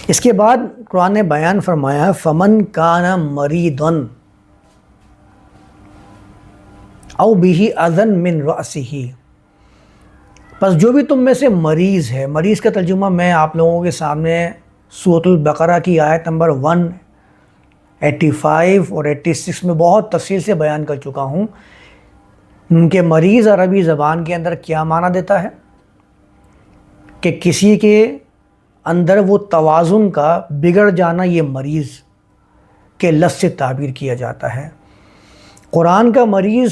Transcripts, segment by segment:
اس کے بعد قرآن نے بیان فرمایا فمن کان مریضن او بہ اذن من رأسہ، پس جو بھی تم میں سے مریض ہے، مریض کا ترجمہ میں آپ لوگوں کے سامنے سورۃ البقرہ کی آیت نمبر 185 اور 86 میں بہت تفصیل سے بیان کر چکا ہوں کہ مریض عربی زبان کے اندر کیا معنی دیتا ہے، کہ کسی کے اندر وہ توازن کا بگڑ جانا، یہ مریض کے لفظ سے تعبیر کیا جاتا ہے۔ قرآن کا مریض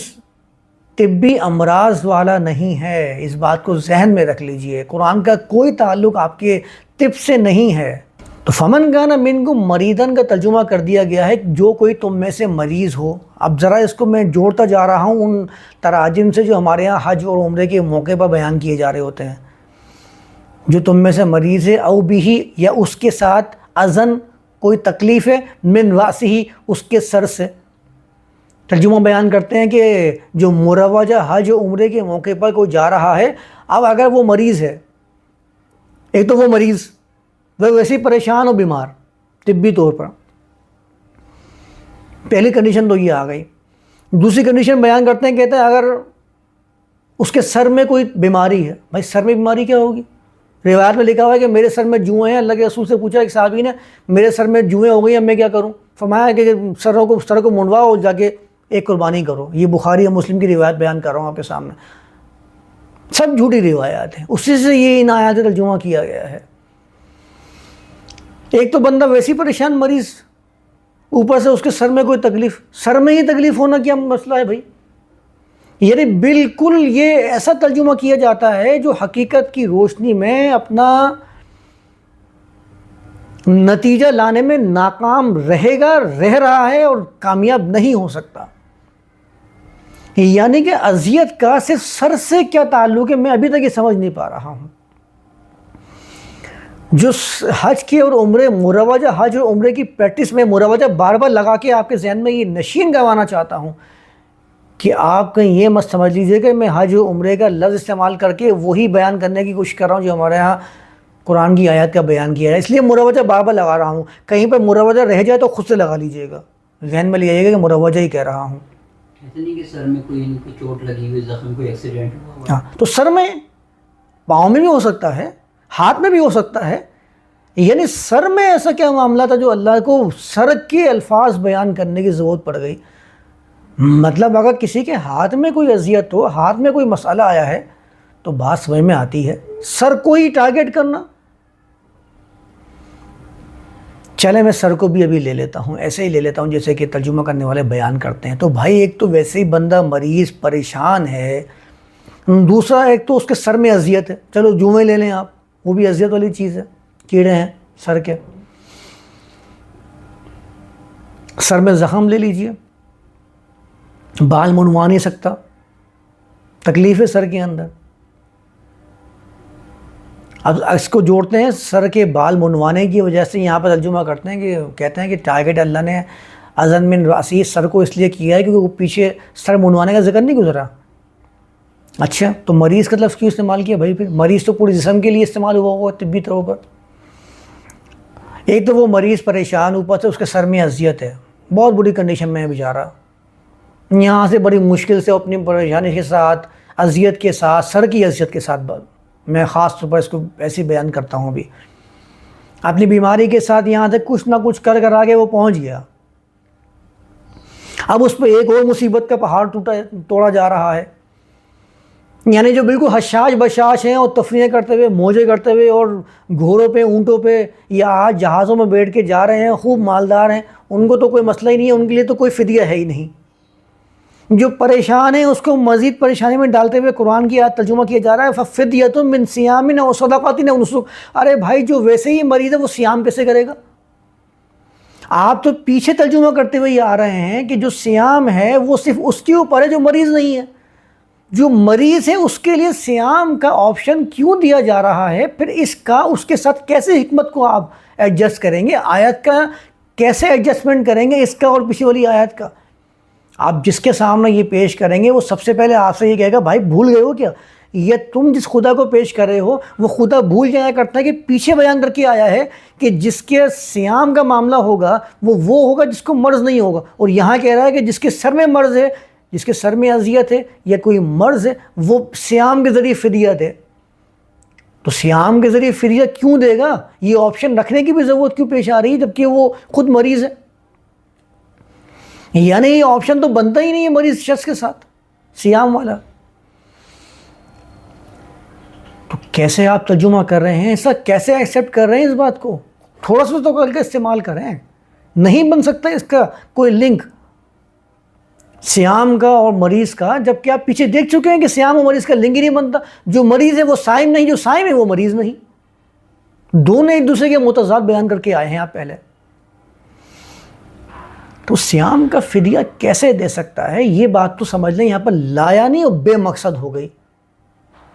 طبی امراض والا نہیں ہے، اس بات کو ذہن میں رکھ لیجئے، قرآن کا کوئی تعلق آپ کے طب سے نہیں ہے۔ تو فمن کان منکم مریضن کا ترجمہ کر دیا گیا ہے جو کوئی تم میں سے مریض ہو۔ اب ذرا اس کو میں جوڑتا جا رہا ہوں ان تراجم سے جو ہمارے ہاں حج اور عمرے کے موقع پر بیان کیے جا رہے ہوتے ہیں۔ جو تم میں سے مریض ہے او بھی، یا اس کے ساتھ اذن کوئی تکلیف ہے، من رأسہ اس کے سر سے۔ ترجمہ بیان کرتے ہیں کہ جو مروجہ حج و عمرے کے موقع پر کوئی جا رہا ہے، اب اگر وہ مریض ہے، ایک تو وہ مریض وہ ویسے ہی پریشان و بیمار طبی طور پر، پہلی کنڈیشن تو یہ آ گئی۔ دوسری کنڈیشن بیان کرتے ہیں، کہتے ہیں اگر اس کے سر میں کوئی بیماری ہے۔ بھائی سر میں بیماری کیا ہوگی؟ روایت میں لکھا ہوا ہے کہ میرے سر میں جوئیں ہیں۔ اللہ کے رسول سے پوچھا ایک صحابی نے، میرے سر میں جوئیں ہو گئی ہیں، اب میں کیا کروں؟ فرمایا کہ سر کو منڈواؤ اور جا کے ایک قربانی کرو۔ یہ بخاری اور مسلم کی روایت بیان کر رہا ہوں آپ کے سامنے، سب جھوٹی روایات ہیں، اسی سے یہ ان آیات ترجمہ کیا گیا ہے۔ ایک تو بندہ ویسی پریشان مریض، اوپر سے اس کے سر میں کوئی تکلیف، سر میں ہی تکلیف ہونا کیا مسئلہ ہے بھائی؟ یعنی بالکل یہ ایسا ترجمہ کیا جاتا ہے جو حقیقت کی روشنی میں اپنا نتیجہ لانے میں ناکام رہ رہا ہے اور کامیاب نہیں ہو سکتا۔ یعنی کہ اذیت کا صرف سر سے کیا تعلق ہے، میں ابھی تک یہ سمجھ نہیں پا رہا ہوں۔ جو حج کے اور عمرے، مروجہ حج اور عمرے کی پریکٹس میں مروجہ بار بار لگا کے آپ کے ذہن میں یہ نشین کروانا چاہتا ہوں کہ آپ کہیں یہ مت سمجھ لیجئے کہ میں حج و عمرے کا لفظ استعمال کر کے وہی بیان کرنے کی کوشش کر رہا ہوں جو ہمارے ہاں قرآن کی آیات کا بیان کیا ہے، اس لیے مروجہ بار بار لگا رہا ہوں۔ کہیں پر مروجہ رہ جائے تو خود سے لگا لیجئے گا، ذہن میں لے جائیے گا کہ مروجہ ہی کہہ رہا ہوں۔ ایسا نہیں کہ سر میں کوئی چوٹ لگی ہوئی، زخم، کوئی ایکسیڈنٹ ہوا۔ ہاں، تو سر میں، پاؤں میں بھی ہو سکتا ہے، ہاتھ میں بھی ہو سکتا ہے۔ یعنی سر میں ایسا کیا معاملہ تھا جو اللہ کو سر کے الفاظ بیان کرنے کی ضرورت پڑ گئی؟ مطلب اگر کسی کے ہاتھ میں کوئی اذیت ہو، ہاتھ میں کوئی مسئلہ آیا ہے تو بات سمجھ میں آتی ہے، سر کو ہی ٹارگٹ کرنا۔ چلے میں سر کو بھی ابھی لے لیتا ہوں، ایسے ہی لے لیتا ہوں جیسے کہ ترجمہ کرنے والے بیان کرتے ہیں۔ تو بھائی ایک تو ویسے ہی بندہ مریض پریشان ہے، دوسرا ایک تو اس کے سر میں اذیت ہے۔ چلو جوئیں لے لیں آپ، وہ بھی اذیت والی چیز ہے، کیڑے ہیں سر کے۔ سر میں زخم لے لیجئے، بال منڈوا نہیں سکتا، تکلیف ہے سر کے اندر۔ اب اس کو جوڑتے ہیں سر کے بال منڈوانے کی وجہ سے، یہاں پر ترجمہ کرتے ہیں کہ کہتے ہیں کہ ٹارگٹ اللہ نے اذن من رأسی، سر کو اس لیے کیا ہے کیونکہ وہ پیچھے سر منڈوانے کا ذکر نہیں گزرا۔ اچھا تو مریض کا لفظ کیوں استعمال کیا بھائی؟ پھر مریض تو پورے جسم کے لیے استعمال ہوا ہوگا طبی طور پر۔ ایک تو وہ مریض پریشان، اوپر سے اس کے سر میں اذیت ہے، بہت بری کنڈیشن میں ہے بیچارہ، یہاں سے بڑی مشکل سے اپنی پریشانی کے ساتھ، اذیت کے ساتھ، سر کی اذیت کے ساتھ، میں خاص طور پر اس کو ایسے بیان کرتا ہوں ابھی، اپنی بیماری کے ساتھ یہاں سے کچھ نہ کچھ کر آگے وہ پہنچ گیا۔ اب اس پہ ایک اور مصیبت کا پہاڑ توڑا جا رہا ہے۔ یعنی جو بالکل حشاش بشاش ہیں اور تفریحیں کرتے ہوئے، موجے کرتے ہوئے اور گھوڑوں پہ، اونٹوں پہ یا آج جہازوں میں بیٹھ کے جا رہے ہیں، خوب مالدار ہیں، ان کو تو کوئی مسئلہ ہی نہیں ہے، ان کے لیے تو کوئی فدیہ ہے ہی نہیں۔ جو پریشان ہیں اس کو مزید پریشانی میں ڈالتے ہوئے قرآن کی آیت ترجمہ کیا جا رہا ہے فَفِدْيَةٌ مِّن صِيَامٍ أَوْ صَدَقَةٍ أَوْ نُسُكٍ۔ ارے بھائی جو ویسے ہی مریض ہے وہ صیام کیسے کرے گا؟ آپ تو پیچھے ترجمہ کرتے ہوئے یہ آ رہے ہیں کہ جو صیام ہے وہ صرف اس کے اوپر ہے جو مریض نہیں ہے۔ جو مریض ہے اس کے لیے صیام کا آپشن کیوں دیا جا رہا ہے؟ پھر اس کے ساتھ کیسے حکمت کو آپ ایڈجسٹ کریں گے؟ آیت کا کیسے ایڈجسٹمنٹ کریں گے اس کا اور پیچھے والی آیت کا؟ آپ جس کے سامنے یہ پیش کریں گے وہ سب سے پہلے آپ سے یہ کہے گا بھائی بھول گئے ہو کیا؟ یا تم جس خدا کو پیش کر رہے ہو وہ خدا بھول جایا کرتا ہے کہ پیچھے بیان کر کے آیا ہے کہ جس کے صیام کا معاملہ ہوگا وہ ہوگا جس کو مرض نہیں ہوگا، اور یہاں کہہ رہا ہے کہ جس کے سر میں مرض ہے، جس کے سر میں اذیت ہے یا کوئی مرض ہے، وہ صیام کے ذریعے فدیہ دے۔ تو صیام کے ذریعے فدیہ کیوں دے گا؟ یہ آپشن رکھنے کی بھی ضرورت کیوں پیش آ رہی ہے جبکہ وہ خود مریض ہے؟ یعنی یہ آپشن تو بنتا ہی نہیں ہے مریض شخص کے ساتھ صیام والا۔ تو کیسے آپ ترجمہ کر رہے ہیں، ایسا کیسے ایکسیپٹ کر رہے ہیں اس بات کو؟ تھوڑا سا تو کر کے استعمال کریں، نہیں بن سکتا اس کا کوئی لنک صیام کا اور مریض کا، جبکہ آپ پیچھے دیکھ چکے ہیں کہ صیام اور مریض کا لنک ہی نہیں بنتا۔ جو مریض ہے وہ صائم نہیں، جو صائم ہے وہ مریض نہیں، دونوں ایک دوسرے کے متضاد بیان کر کے آئے ہیں آپ پہلے۔ تو صیام کا فدیہ کیسے دے سکتا ہے، یہ بات تو سمجھ لیں یہاں پر لایا نہیں اور بے مقصد ہو گئی۔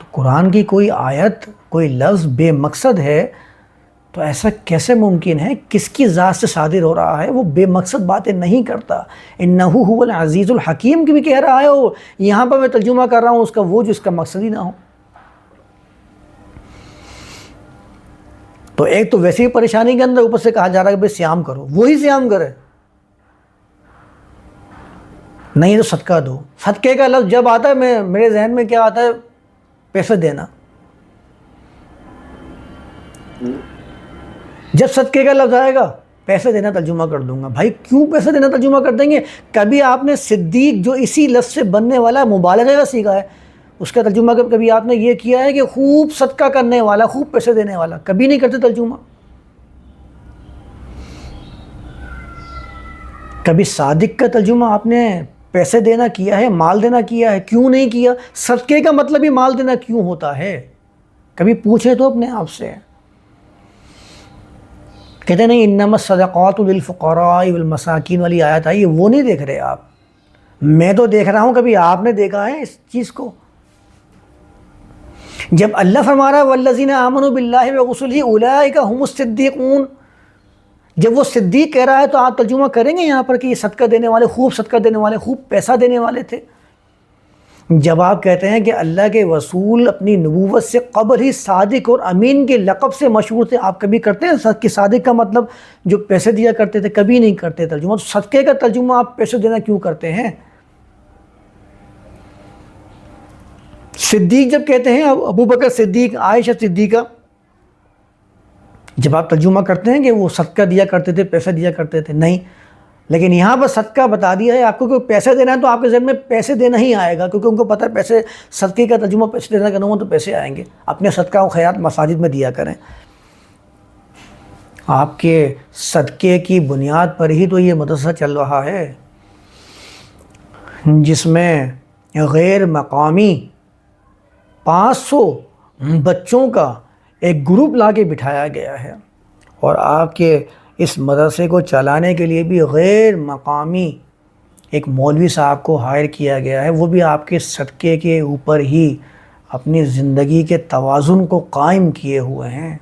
تو قرآن کی کوئی آیت، کوئی لفظ بے مقصد ہے تو ایسا کیسے ممکن ہے؟ کس کی ذات سے صادر ہو رہا ہے؟ وہ بے مقصد باتیں نہیں کرتا۔ انہ هو العزیز الحکیم کی بھی کہہ رہا ہے، اور یہاں پر میں ترجمہ کر رہا ہوں اس کا وہ جو اس کا مقصد ہی نہ ہو۔ تو ایک تو ویسے ہی پریشانی کے اندر اوپر سے کہا جا رہا ہے کہ بھئی صیام کرو، وہی صیام کرے، نہیں تو صدقہ دو۔ صدقے کا لفظ جب آتا ہے میرے ذہن میں کیا آتا ہے؟ پیسے دینا۔ جب صدقے کا لفظ آئے گا پیسے دینا ترجمہ کر دوں گا۔ بھائی کیوں پیسے دینا ترجمہ کر دیں گے؟ کبھی آپ نے صدیق جو اسی لفظ سے بننے والا مبالغے کا سیکھا ہے، اس کا ترجمہ کبھی آپ نے یہ کیا ہے کہ خوب صدقہ کرنے والا، خوب پیسے دینے والا؟ کبھی نہیں کرتے ترجمہ۔ کبھی صادق کا ترجمہ آپ نے پیسے دینا کیا ہے، مال دینا کیا ہے؟ کیوں نہیں کیا؟ صدقے کا مطلب ہی مال دینا کیوں ہوتا ہے؟ کبھی پوچھے تو اپنے آپ سے۔ کہتے نہیں انما الصدقات للفقراء والمساکین والی آیت آئی ہے، وہ نہیں دیکھ رہے آپ، میں تو دیکھ رہا ہوں۔ کبھی آپ نے دیکھا ہے اس چیز کو؟ جب اللہ فرما رہا ہے والذین آمنوا باللہ ورسلہ اولئک هم الصدیقون، جب وہ صدیق کہہ رہا ہے تو آپ ترجمہ کریں گے یہاں پر کہ یہ صدقہ دینے والے، خوب صدقہ دینے والے، خوب پیسہ دینے والے تھے۔ جب آپ کہتے ہیں کہ اللہ کے رسول اپنی نبوت سے قبل ہی صادق اور امین کے لقب سے مشہور تھے، آپ کبھی کرتے ہیں کہ صادق کا مطلب جو پیسے دیا کرتے تھے؟ کبھی نہیں کرتے ترجمہ۔ تو صدقے کا ترجمہ آپ پیسے دینا کیوں کرتے ہیں؟ صدیق جب کہتے ہیں ابو بکر صدیق، عائشہ صدیقہ، جب آپ ترجمہ کرتے ہیں کہ وہ صدقہ دیا کرتے تھے، پیسے دیا کرتے تھے، نہیں، لیکن یہاں پر صدقہ بتا دیا ہے آپ کو کہ پیسے دینا ہے تو آپ کے ذہن میں پیسے دینا ہی آئے گا، کیونکہ ان کو پتہ ہے پیسے، صدقے کا ترجمہ پیسے دینا کروں گا تو پیسے آئیں گے۔ اپنے صدقہ و خیرات مساجد میں دیا کریں۔ آپ کے صدقے کی بنیاد پر ہی تو یہ مدرسہ چل رہا ہے، جس میں غیر مقامی 500 بچوں کا ایک گروپ لا کے بٹھایا گیا ہے، اور آپ کے اس مدرسے کو چلانے کے لیے بھی غیر مقامی ایک مولوی صاحب کو ہائر کیا گیا ہے، وہ بھی آپ کے صدقے کے اوپر ہی اپنی زندگی کے توازن کو قائم کیے ہوئے ہیں۔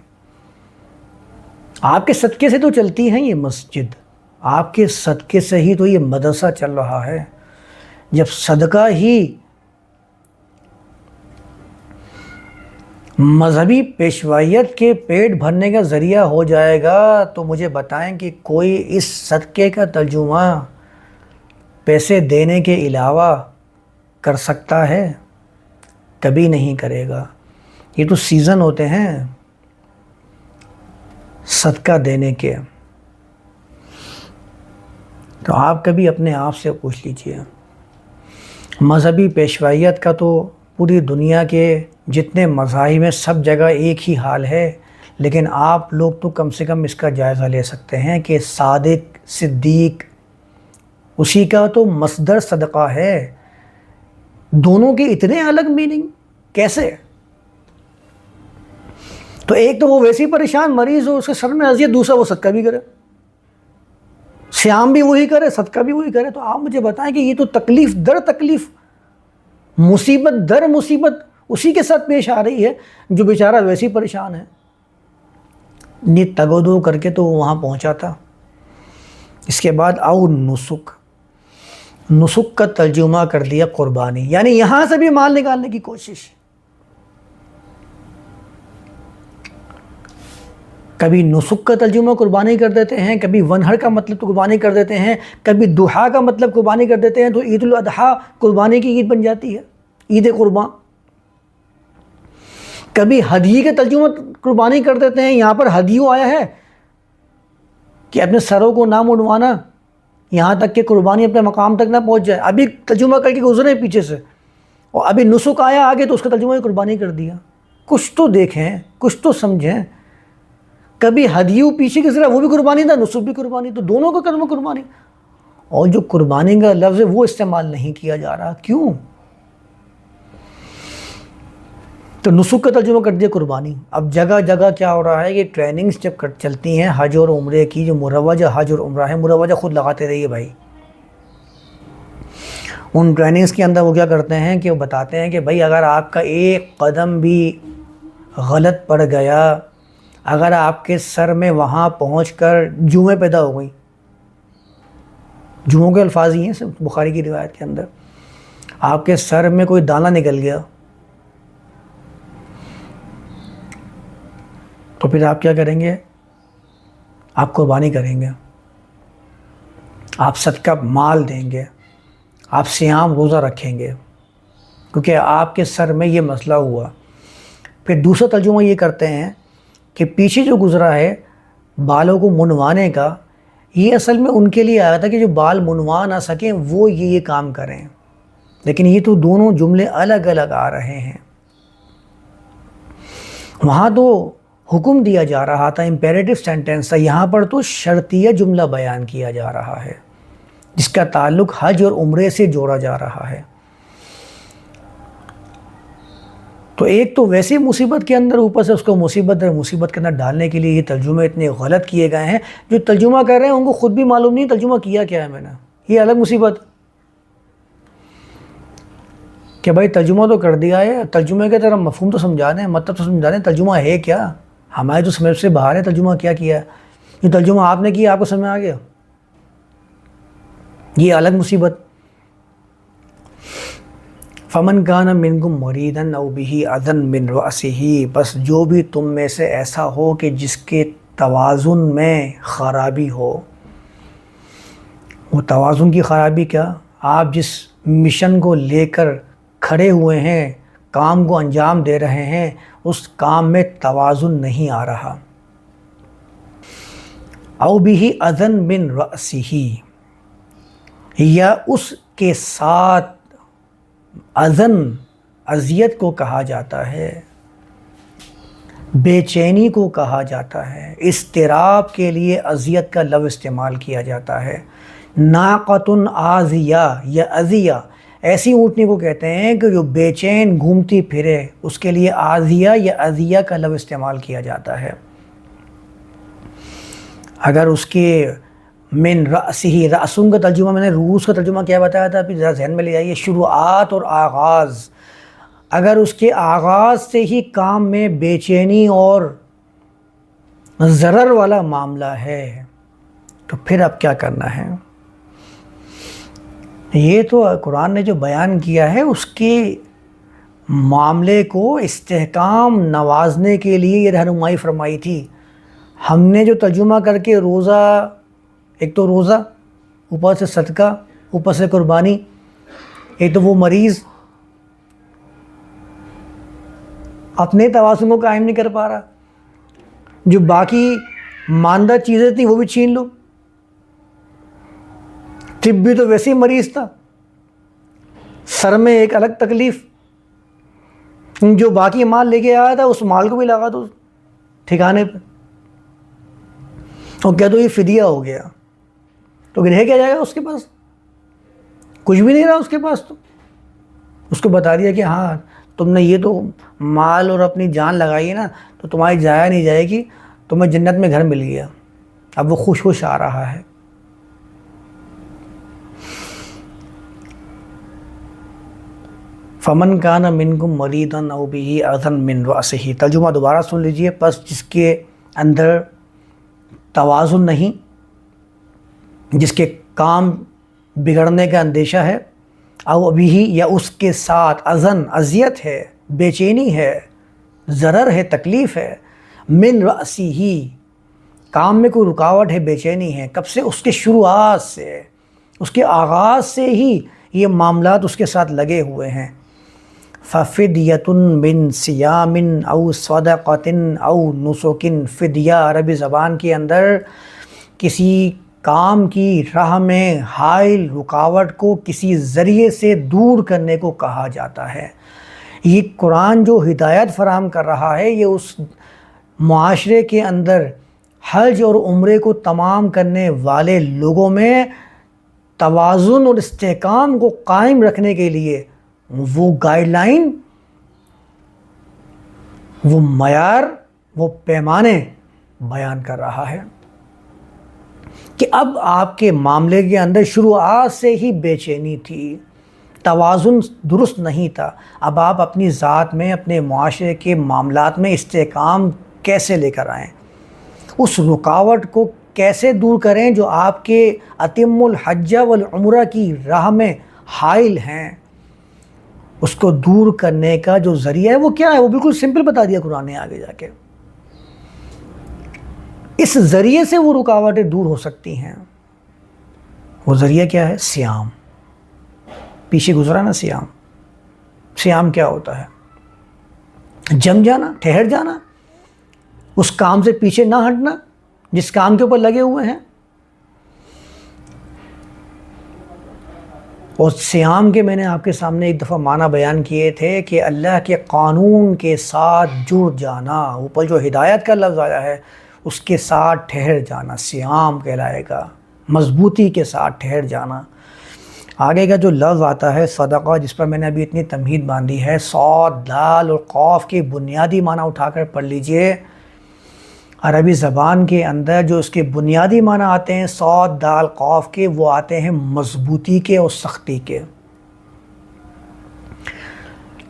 آپ کے صدقے سے تو چلتی ہیں یہ مسجد، آپ کے صدقے سے ہی تو یہ مدرسہ چل رہا ہے۔ جب صدقہ ہی مذہبی پیشوائیت کے پیٹ بھرنے کا ذریعہ ہو جائے گا تو مجھے بتائیں کہ کوئی اس صدقے کا ترجمہ پیسے دینے کے علاوہ کر سکتا ہے؟ کبھی نہیں کرے گا۔ یہ تو سیزن ہوتے ہیں صدقہ دینے کے۔ تو آپ کبھی اپنے آپ سے پوچھ لیجئے، مذہبی پیشوائیت کا تو پوری دنیا کے جتنے مذاہب ہیں سب جگہ ایک ہی حال ہے، لیکن آپ لوگ تو کم سے کم اس کا جائزہ لے سکتے ہیں کہ صادق، صدیق، اسی کا تو مصدر صدقہ ہے۔ دونوں کے اتنے الگ میننگ کیسے؟ تو ایک تو وہ ویسے ہی پریشان مریض ہو، اس کے سر میں اذیت، دوسرا وہ صدقہ بھی کرے، صیام بھی وہی کرے، صدقہ بھی وہی کرے۔ تو آپ مجھے بتائیں کہ یہ تو تکلیف در تکلیف، مصیبت در مصیبت اسی کے ساتھ پیش آ رہی ہے جو بیچارہ ویسے ہی پریشان ہے۔ یہ تگ و دو کر کے تو وہاں پہنچا تھا۔ اس کے بعد او نسک، نسک کا ترجمہ کر دیا قربانی، یعنی یہاں سے بھی مال نکالنے کی کوشش۔ کبھی نسک کا ترجمہ قربانی کر دیتے ہیں، کبھی ونہر کا مطلب قربانی کر دیتے ہیں، کبھی دحا کا مطلب قربانی کر دیتے ہیں، تو عید الاضحیٰ قربانی کی عید بن جاتی ہے، عید قربان۔ کبھی ہدیے کا ترجمہ قربانی کر دیتے ہیں، یہاں پر ہدیوں آیا ہے کہ اپنے سروں کو نہ منڈوانا یہاں تک کہ قربانی اپنے مقام تک نہ پہنچ جائے، ابھی ترجمہ کر کے گزرے پیچھے سے، اور ابھی نسک آیا آگے تو اس کا ترجمہ ہی قربانی کر دیا۔ کچھ تو دیکھیں، کچھ تو سمجھیں۔ کبھی ہدیوں پیچھے کی طرح وہ بھی قربانی تھا، نسک بھی قربانی، تو دونوں کا کلمہ قربانی، اور جو قربانی کا لفظ ہے وہ استعمال نہیں کیا جا رہا، کیوں؟ تو نسک کا ترجمہ کر دیا قربانی۔ اب جگہ جگہ کیا ہو رہا ہے، یہ ٹریننگز جب چلتی ہیں حج اور عمرے کی، جو مروجہ حج اور عمرہ ہے، مروجہ خود لگاتے رہیے بھائی، ان ٹریننگز کے اندر وہ کیا کرتے ہیں کہ وہ بتاتے ہیں کہ بھائی اگر آپ کا ایک قدم بھی غلط پڑ گیا، اگر آپ کے سر میں وہاں پہنچ کر جوئیں پیدا ہو گئیں، جوؤں کے الفاظ ہی ہیں بخاری کی روایت کے اندر، آپ کے سر میں کوئی دانہ نکل گیا، تو پھر آپ کیا کریں گے؟ آپ قربانی کریں گے، آپ صدقہ مال دیں گے، آپ صیام روزہ رکھیں گے، کیونکہ آپ کے سر میں یہ مسئلہ ہوا۔ پھر دوسرا ترجمہ یہ کرتے ہیں کہ پیچھے جو گزرا ہے بالوں کو منوانے کا، یہ اصل میں ان کے لیے آیا تھا کہ جو بال منوا نہ سکیں وہ یہ کام کریں، لیکن یہ تو دونوں جملے الگ الگ آ رہے ہیں۔ وہاں تو حکم دیا جا رہا تھا، امپیریٹو سینٹینس تھا، یہاں پر تو شرطیہ جملہ بیان کیا جا رہا ہے جس کا تعلق حج اور عمرے سے جوڑا جا رہا ہے۔ تو ایک تو ویسے مصیبت کے اندر اوپر سے اس کو مصیبت در مصیبت کے اندر ڈالنے کے لیے یہ ترجمے اتنے غلط کیے گئے ہیں، جو ترجمہ کر رہے ہیں ان کو خود بھی معلوم نہیں ترجمہ کیا کیا ہے میں نے، یہ الگ مصیبت کہ بھائی ترجمہ تو کر دیا ہے، ترجمے کے طرح مفہوم تو سمجھا دیں، مطلب تو سمجھا دیں، ترجمہ ہے کیا؟ ہمارے تو سمجھ سے باہر ہے ترجمہ کیا ہے، جو ترجمہ آپ نے کیا آپ کو سمجھ میں آ گیا، یہ الگ مصیبت۔ فمن کان منکم مریضا او بہ اذی من رأسہ، بس جو بھی تم میں سے ایسا ہو کہ جس کے توازن میں خرابی ہو، وہ توازن کی خرابی کیا؟ آپ جس مشن کو لے کر کھڑے ہوئے ہیں، کام کو انجام دے رہے ہیں، اس کام میں توازن نہیں آ رہا، او بہ اذی من رأسہ، یا اس کے ساتھ اذن اذیت کو کہا جاتا ہے، بے چینی کو کہا جاتا ہے، اضطراب کے لیے اذیت کا لفظ استعمال کیا جاتا ہے۔ ناقۃ عاذیہ یا اذیہ، ایسی اونٹنی کو کہتے ہیں کہ جو بے چین گھومتی پھرے، اس کے لیے عاذیہ یا اذیہ کا لفظ استعمال کیا جاتا ہے۔ اگر اس کے من رأسہ، رأسن کا ترجمہ میں نے روس کا ترجمہ کیا بتایا تھا، پھر ذرا ذہن میں لے آئیے، شروعات اور آغاز، اگر اس کے آغاز سے ہی کام میں بے چینی اور ضرر والا معاملہ ہے تو پھر اب کیا کرنا ہے؟ یہ تو قرآن نے جو بیان کیا ہے اس کے معاملے کو استحکام نوازنے کے لیے یہ رہنمائی فرمائی تھی۔ ہم نے جو ترجمہ کر کے روزہ، ایک تو روزہ، اوپر سے صدقہ، اوپر سے قربانی، ایک تو وہ مریض اپنے توازن کو قائم نہیں کر پا رہا، جو باقی ماندہ چیزیں تھیں وہ بھی چھین لو، طب بھی تو ویسے ہی مریض تھا، سر میں ایک الگ تکلیف، جو باقی مال لے کے آیا تھا اس مال کو بھی لگا دو ٹھکانے پہ، اور کہہ دو یہ فدیہ ہو گیا، تو رہ کیا جائے گا اس کے پاس؟ کچھ بھی نہیں رہا اس کے پاس۔ تو اس کو بتا دیا کہ ہاں تم نے یہ تو مال اور اپنی جان لگائی ہے نا، تو تمہاری ضائع نہیں جائے گی، تمہیں جنت میں گھر مل گیا، اب وہ خوش خوش آ رہا ہے۔ فمن کان منکم مریضا او بہ اذی من رأسہ، ترجمہ دوبارہ سن لیجئے، پس جس کے اندر توازن نہیں، جس کے کام بگڑنے کا اندیشہ ہے، او ابھی یا اس کے ساتھ اذن اذیت ہے، بے چینی ہے، ضرر ہے، تکلیف ہے، من رأسہ کام میں کوئی رکاوٹ ہے، بے چینی ہے، کب سے؟ اس کے شروعات سے، اس کے آغاز سے ہی یہ معاملات اس کے ساتھ لگے ہوئے ہیں۔ فَفِدْيَةٌ مِّن صِيَامٍ أَوْ صَدَقَةٍ أَوْ نُسُكٍ۔ فدیہ عربی زبان کے اندر کسی کام کی راہ میں حائل رکاوٹ کو کسی ذریعے سے دور کرنے کو کہا جاتا ہے۔ یہ قرآن جو ہدایت فراہم کر رہا ہے، یہ اس معاشرے کے اندر حج اور عمرے کو تمام کرنے والے لوگوں میں توازن اور استحکام کو قائم رکھنے کے لیے وہ گائیڈ لائن، وہ معیار، وہ پیمانے بیان کر رہا ہے کہ اب آپ کے معاملے کے اندر شروعات سے ہی بے چینی تھی، توازن درست نہیں تھا، اب آپ اپنی ذات میں، اپنے معاشرے کے معاملات میں استحکام کیسے لے کر آئیں، اس رکاوٹ کو کیسے دور کریں جو آپ کے اتم الحج والعمرہ کی راہ میں حائل ہیں، اس کو دور کرنے کا جو ذریعہ ہے وہ کیا ہے؟ وہ بالکل سمپل بتا دیا قرآن نے آگے جا کے۔ اس ذریعے سے وہ رکاوٹیں دور ہو سکتی ہیں۔ وہ ذریعہ کیا ہے؟ صیام۔ پیچھے گزرا نا صیام۔ صیام کیا ہوتا ہے؟ جم جانا، ٹھہر جانا، اس کام سے پیچھے نہ ہٹنا جس کام کے اوپر لگے ہوئے ہیں۔ اور صیام کے میں نے آپ کے سامنے ایک دفعہ معنی بیان کیے تھے کہ اللہ کے قانون کے ساتھ جڑ جانا، اوپر جو ہدایت کا لفظ آیا ہے اس کے ساتھ ٹھہر جانا صیام کہلائے گا، مضبوطی کے ساتھ ٹھہر جانا۔ آگے کا جو لفظ آتا ہے صدقہ، جس پر میں نے ابھی اتنی تمہید باندھی ہے، صاد، دال اور قاف کے بنیادی معنی اٹھا کر پڑھ لیجئے۔ عربی زبان کے اندر جو اس کے بنیادی معنی آتے ہیں صاد، دال، قاف کے، وہ آتے ہیں مضبوطی کے اور سختی کے۔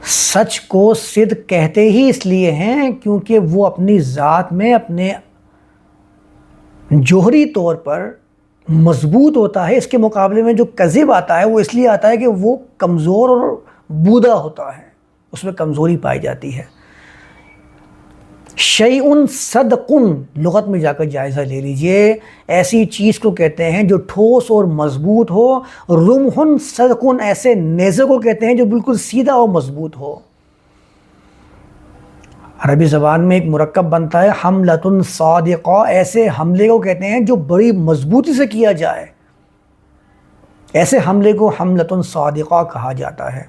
سچ کو صدق کہتے ہی اس لیے ہیں کیونکہ وہ اپنی ذات میں اپنے جوہری طور پر مضبوط ہوتا ہے۔ اس کے مقابلے میں جو کذب آتا ہے وہ اس لیے آتا ہے کہ وہ کمزور اور بودا ہوتا ہے، اس میں کمزوری پائی جاتی ہے۔ شیئن صدقن، لغت میں جا کر جائزہ لے لیجئے، ایسی چیز کو کہتے ہیں جو ٹھوس اور مضبوط ہو۔ رمحن صدقن، ایسے نیزے کو کہتے ہیں جو بالکل سیدھا اور مضبوط ہو۔ عربی زبان میں ایک مرکب بنتا ہے حملۃ صادقہ، ایسے حملے کو کہتے ہیں جو بڑی مضبوطی سے کیا جائے، ایسے حملے کو حملۃ صادقہ کہا جاتا ہے۔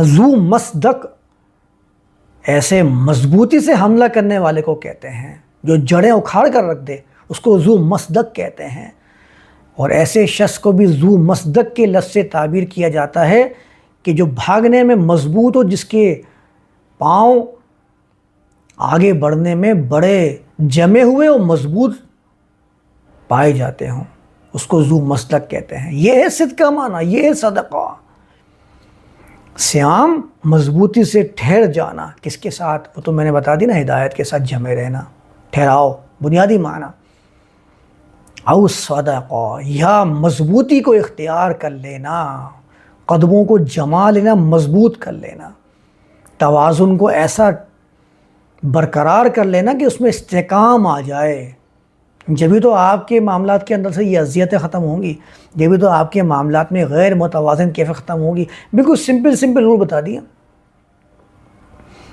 ذو مصدق، ایسے مضبوطی سے حملہ کرنے والے کو کہتے ہیں، جو جڑیں اکھاڑ کر رکھ دے اس کو ذو مصدق کہتے ہیں۔ اور ایسے شخص کو بھی ذو مصدق کے لفظ سے تعبیر کیا جاتا ہے کہ جو بھاگنے میں مضبوط ہو، جس کے پاؤں آگے بڑھنے میں بڑے جمے ہوئے اور مضبوط پائے جاتے ہوں، اس کو ذو مصدق کہتے ہیں۔ یہ ہے صدق کا معنی، یہ ہے صدقہ۔ صیام مضبوطی سے ٹھہر جانا، کس کے ساتھ؟ وہ تو میں نے بتا دی نا، ہدایت کے ساتھ جمے رہنا، ٹھہراؤ، بنیادی معنی۔ او صدقہ، یا مضبوطی کو اختیار کر لینا، قدموں کو جما لینا، مضبوط کر لینا، توازن کو ایسا برقرار کر لینا کہ اس میں استحکام آ جائے۔ جبھی تو آپ کے معاملات کے اندر سے یہ اذیتیں ختم ہوں گی، جبھی تو آپ کے معاملات میں غیر متوازن کیفیت ختم ہوگی۔ بالکل سمپل رول بتا دیا۔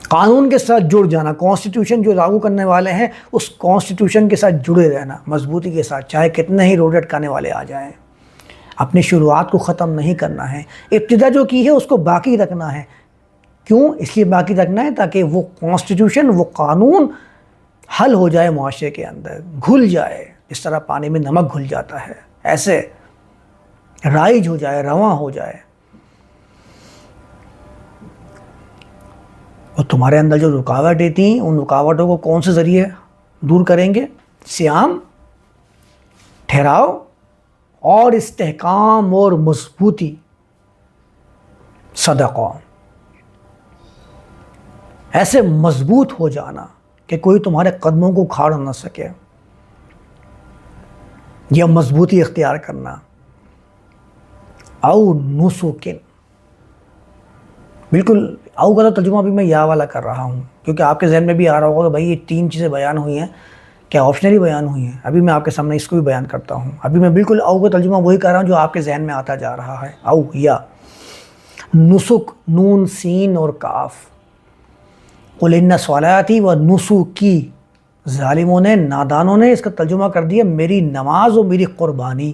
قانون کے ساتھ جڑ جانا، کانسٹیٹیوشن جو لاگو کرنے والے ہیں اس کانسٹیٹیوشن کے ساتھ جڑے رہنا مضبوطی کے ساتھ، چاہے کتنے ہی روڈ اٹکانے والے آ جائیں۔ اپنی شروعات کو ختم نہیں کرنا ہے، ابتدا جو کی ہے اس کو باقی رکھنا ہے۔ کیوں اس لیے باقی رکھنا ہے؟ تاکہ وہ کانسٹیٹیوشن، وہ قانون حل ہو جائے معاشرے کے اندر، گھل جائے، اس طرح پانی میں نمک گھل جاتا ہے، ایسے رائج ہو جائے، رواں ہو جائے۔ اور تمہارے اندر جو رکاوٹیں تھیں، ان رکاوٹوں کو کون سے ذریعے دور کریں گے؟ صیام، ٹھہراؤ اور استحکام اور مضبوطی، صدقہ۔ ایسے مضبوط ہو جانا کہ کوئی تمہارے قدموں کو اکھاڑ نہ سکے، یا مضبوطی اختیار کرنا۔ او نسکن، بالکل او کا تو ترجمہ بھی میں یا والا کر رہا ہوں، کیونکہ آپ کے ذہن میں بھی آ رہا ہوگا کہ بھائی یہ 3 چیزیں بیان ہوئی ہیں، کیا آپشنلی بیان ہوئی ہیں؟ ابھی میں آپ کے سامنے اس کو بھی بیان کرتا ہوں۔ ابھی میں بالکل او کا ترجمہ وہی کر رہا ہوں جو آپ کے ذہن میں آتا جا رہا ہے، او یا نسک، نون سین اور کاف۔ قل ان صلاتی و نسکی، ظالموں نے، نادانوں نے اس کا ترجمہ کر دیا میری نماز اور میری قربانی۔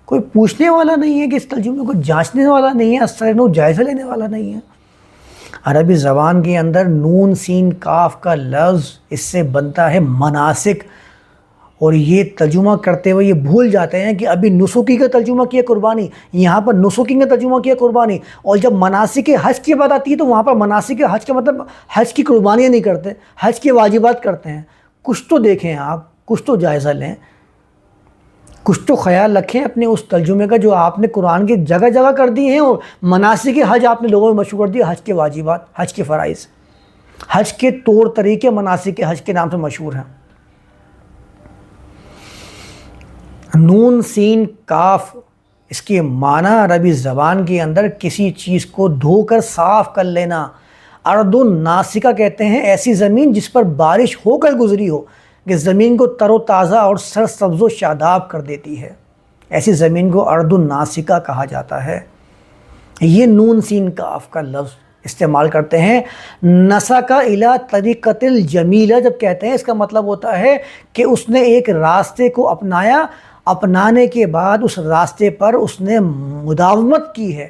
کوئی پوچھنے والا نہیں ہے کہ اس ترجمے کو جانچنے والا نہیں ہے، اثر نو جائزہ لینے والا نہیں ہے۔ عربی زبان کے اندر نون سین کاف کا لفظ اس سے بنتا ہے مناسک، اور یہ ترجمہ کرتے ہوئے یہ بھول جاتے ہیں کہ ابھی نسکی کا ترجمہ کیا قربانی، یہاں پر نسکی کا ترجمہ کیا قربانی، اور جب مناسک حج کی بات آتی ہے تو وہاں پر مناسک حج کا مطلب حج کی قربانیاں نہیں کرتے، حج کے واجبات کرتے ہیں۔ کچھ تو دیکھیں آپ، کچھ تو جائزہ لیں، کچھ تو خیال رکھیں اپنے اس ترجمے کا جو آپ نے قرآن کی جگہ جگہ کر دی ہیں، اور مناسک حج آپ نے لوگوں میں مشہور کر دیا، حج کے واجبات، حج کے فرائض، حج کے طور طریقے مناسک حج کے نام سے مشہور ہیں۔ نون سین کاف، اس کے معنی عربی زبان کے اندر کسی چیز کو دھو کر صاف کر لینا۔ ارض ناسکہ کہتے ہیں ایسی زمین جس پر بارش ہو کر گزری ہو، کہ زمین کو تر و تازہ اور سرسبز و شاداب کر دیتی ہے، ایسی زمین کو ارض ناسکہ کہا جاتا ہے۔ یہ نون سین کاف کا لفظ استعمال کرتے ہیں۔ نسکہ الی طریقۃ الجمیلہ جب کہتے ہیں، اس کا مطلب ہوتا ہے کہ اس نے ایک راستے کو اپنایا، اپنانے کے بعد اس راستے پر اس نے مداومت کی ہے،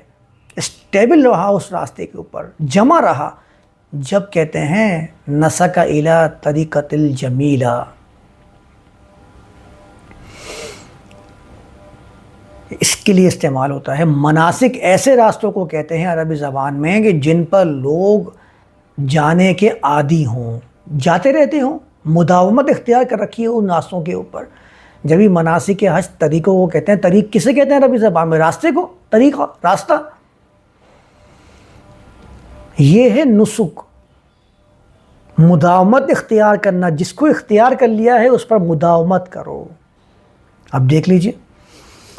اسٹیبل رہا اس راستے کے اوپر، جمع رہا، جب کہتے ہیں نسکہ الی طریقۃ الجمیلہ۔ اس کے لیے استعمال ہوتا ہے۔ مناسک ایسے راستوں کو کہتے ہیں عربی زبان میں کہ جن پر لوگ جانے کے عادی ہوں، جاتے رہتے ہوں، مداومت اختیار کر رکھی ہے ان راستوں کے اوپر۔ جبھی مناسک حج طریقوں کو کہتے ہیں۔ طریق کسے کہتے ہیں عربی زبان میں؟ راستے کو، طریقہ، راستہ۔ یہ ہے نسک، مداومت اختیار کرنا، جس کو اختیار کر لیا ہے اس پر مداومت کرو۔ اب دیکھ لیجئے،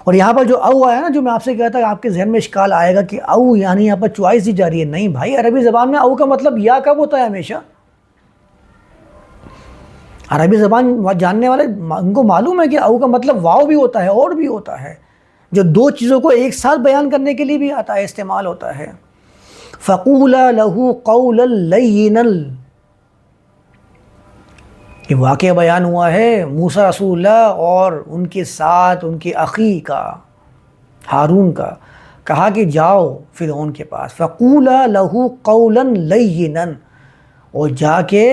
اور یہاں پر جو او آیا نا، جو میں آپ سے کہتا کہ آپ کے ذہن میں اشکال آئے گا کہ او یعنی یہاں پر چوائس دی جا رہی ہے، نہیں بھائی، عربی زبان میں او کا مطلب یا کب ہوتا ہے؟ ہمیشہ۔ عربی زبان جاننے والے ان کو معلوم ہے کہ او کا مطلب واو بھی ہوتا ہے اور بھی ہوتا ہے، جو 2 چیزوں کو ایک ساتھ بیان کرنے کے لیے بھی آتا ہے، استعمال ہوتا ہے۔ فَقُولَا لَهُ قَوْلًا لَيِّنًا، یہ واقعہ بیان ہوا ہے موسیٰ رسول اللہ اور ان کے ساتھ ان کے اخی کا، ہارون کا، کہا کہ جاؤ فرعون کے پاس، فَقُولَا لَهُ قَوْلًا لَيِّنًا، اور جا کے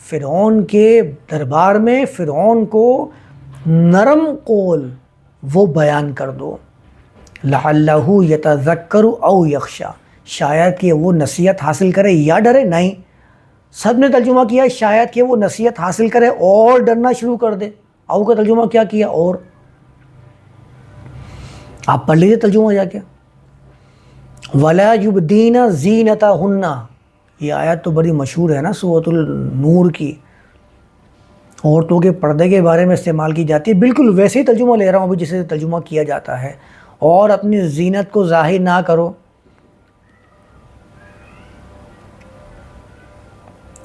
فرعون کے دربار میں فرعون کو نرم قول وہ بیان کر دو، لَعَلَّهُ يَتَذَكَّرُ أَوْ يَخْشَى، شاید کہ وہ نصیحت حاصل کرے یا ڈرے۔ نہیں، سب نے ترجمہ کیا شاید کہ وہ نصیحت حاصل کرے اور ڈرنا شروع کر دے۔ او کا ترجمہ کیا کیا؟ اور۔ آپ پڑھ لیجیے ترجمہ جا کے، وَلَا يُبْدِينَ زِينَتَهُنَّ، یہ آیت تو بڑی مشہور ہے نا سورۃ النور کی، عورتوں کے پردے کے بارے میں استعمال کی جاتی ہے۔ بالکل ویسے ہی ترجمہ لے رہا ہوں ابھی جسے ترجمہ کیا جاتا ہے، اور اپنی زینت کو ظاہر نہ کرو،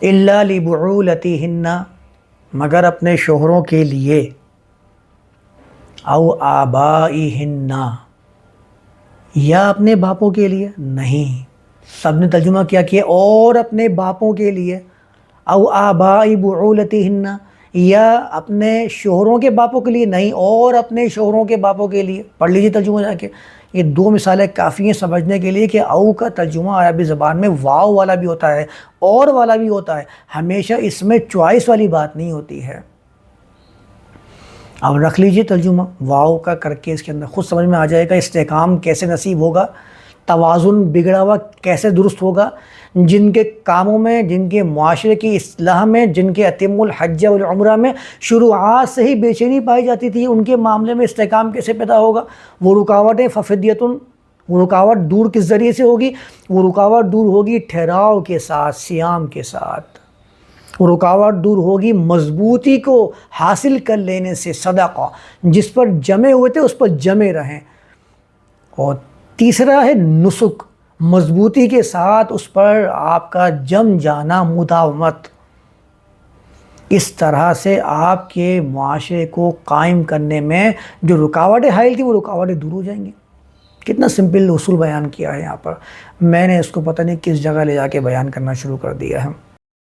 إِلَّا لِبُعُولَتِهِنَّ، مگر اپنے شوہروں کے لیے، او آبائہن، یا اپنے باپوں کے لیے۔ نہیں، سب نے ترجمہ کیا کہ اور اپنے باپوں کے لیے، او آبائی بعولتہن، یا اپنے شوہروں کے باپوں کے لیے، نہیں، اور اپنے شوہروں کے باپوں کے لیے۔ پڑھ لیجیے ترجمہ جا کے، یہ 2 مثالیں کافی ہیں سمجھنے کے لیے کہ او کا ترجمہ عربی زبان میں واو والا بھی ہوتا ہے اور والا بھی ہوتا ہے، ہمیشہ اس میں چوائس والی بات نہیں ہوتی ہے۔ اب رکھ لیجئے ترجمہ واو کا کر کے، اس کے اندر خود سمجھ میں آ جائے گا استحکام کیسے نصیب ہوگا، توازن بگڑا ہوا کیسے درست ہوگا، جن کے کاموں میں، جن کے معاشرے کی اصلاح میں، جن کے اتم الحج والعمرہ میں شروعات سے ہی بے چینی پائی جاتی تھی، ان کے معاملے میں استحکام کیسے پیدا ہوگا۔ وہ رکاوٹیں ففدیتن، وہ رکاوٹ دور کس ذریعے سے ہوگی؟ وہ رکاوٹ دور ہوگی ٹھہراؤ کے ساتھ، صیام کے ساتھ۔ وہ رکاوٹ دور ہوگی مضبوطی کو حاصل کر لینے سے، صدقہ، جس پر جمے ہوئے تھے اس پر جمے رہیں۔ اور تیسرا ہے نسک، مضبوطی کے ساتھ اس پر آپ کا جم جانا، مداومت، اس طرح سے آپ کے معاشرے کو قائم کرنے میں جو رکاوٹیں حائل تھیں وہ رکاوٹیں دور ہو جائیں گی۔ کتنا سمپل اصول بیان کیا ہے یہاں پر، میں نے اس کو پتہ نہیں کس جگہ لے جا کے بیان کرنا شروع کر دیا ہے۔